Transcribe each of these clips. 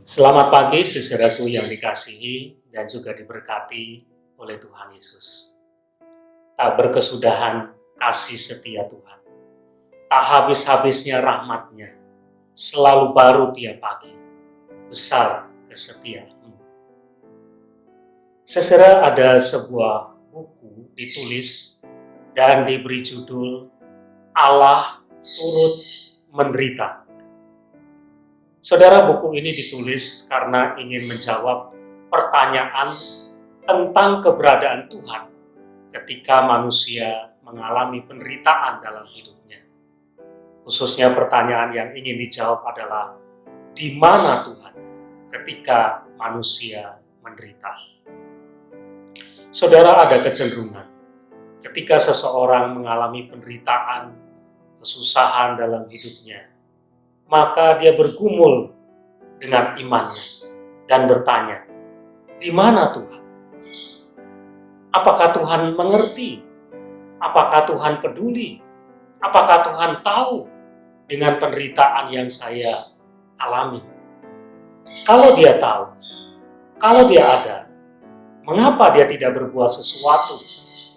Selamat pagi, saudaraku yang dikasihi dan juga diberkati oleh Tuhan Yesus. Tak berkesudahan kasih setia Tuhan, tak habis-habisnya rahmat-Nya, selalu baru tiap pagi, besar kesetiaan-Mu. Saudara, ada sebuah buku ditulis dan diberi judul Allah Turut Menderita. Saudara, buku ini ditulis karena ingin menjawab pertanyaan tentang keberadaan Tuhan ketika manusia mengalami penderitaan dalam hidupnya. Khususnya pertanyaan yang ingin dijawab adalah, di mana Tuhan ketika manusia menderita? Saudara, ada kecenderungan ketika seseorang mengalami penderitaan, kesusahan dalam hidupnya, maka dia bergumul dengan imannya dan bertanya, di mana Tuhan? Apakah Tuhan mengerti? Apakah Tuhan peduli? Apakah Tuhan tahu dengan penderitaan yang saya alami? Kalau dia tahu, kalau dia ada, mengapa dia tidak berbuat sesuatu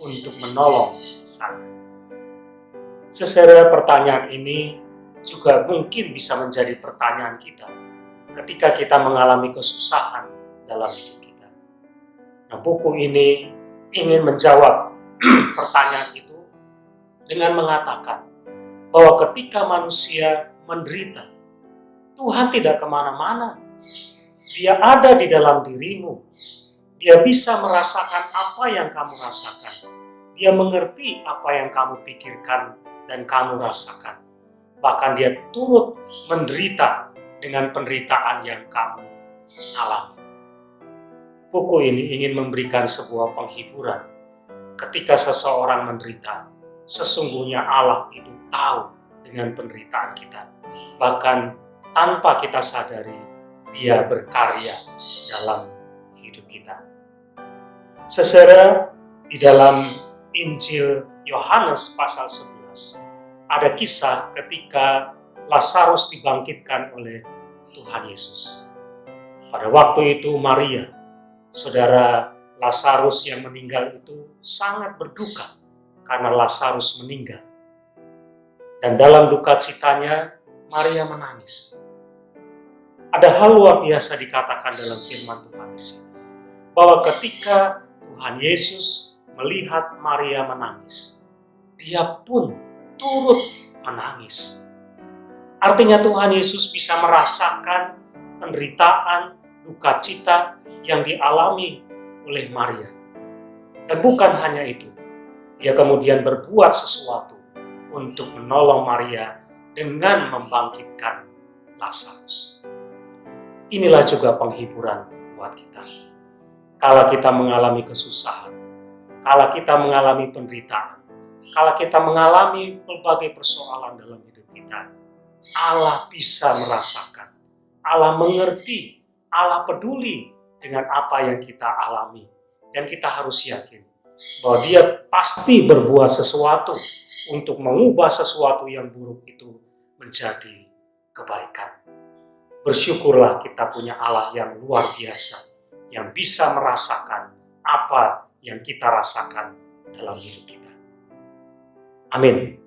untuk menolong saya? Saudara, pertanyaan ini juga mungkin bisa menjadi pertanyaan kita ketika kita mengalami kesusahan dalam hidup kita. Nah, buku ini ingin menjawab pertanyaan itu dengan mengatakan bahwa ketika manusia menderita, Tuhan tidak kemana-mana. Dia ada di dalam dirimu. Dia bisa merasakan apa yang kamu rasakan. Dia mengerti apa yang kamu pikirkan dan kamu rasakan. Bahkan dia turut menderita dengan penderitaan yang kamu alami. Buku ini ingin memberikan sebuah penghiburan. Ketika seseorang menderita, sesungguhnya Allah itu tahu dengan penderitaan kita. Bahkan tanpa kita sadari, dia berkarya dalam hidup kita. Saudara, di dalam Injil Yohanes pasal 11, ada kisah ketika Lazarus dibangkitkan oleh Tuhan Yesus. Pada waktu itu Maria, saudara Lazarus yang meninggal itu sangat berduka karena Lazarus meninggal. Dan dalam duka citanya, Maria menangis. Ada hal luar biasa dikatakan dalam firman Tuhan di sini, bahwa ketika Tuhan Yesus melihat Maria menangis, dia pun turut menangis. Artinya Tuhan Yesus bisa merasakan penderitaan, duka cita yang dialami oleh Maria. Dan bukan hanya itu, dia kemudian berbuat sesuatu untuk menolong Maria dengan membangkitkan Lazarus. Inilah juga penghiburan buat kita. Kala kita mengalami kesusahan, kala kita mengalami penderitaan, kalau kita mengalami berbagai persoalan dalam hidup kita, Allah bisa merasakan, Allah mengerti, Allah peduli dengan apa yang kita alami. Dan kita harus yakin bahwa dia pasti berbuat sesuatu untuk mengubah sesuatu yang buruk itu menjadi kebaikan. Bersyukurlah kita punya Allah yang luar biasa, yang bisa merasakan apa yang kita rasakan dalam hidup kita. Amin.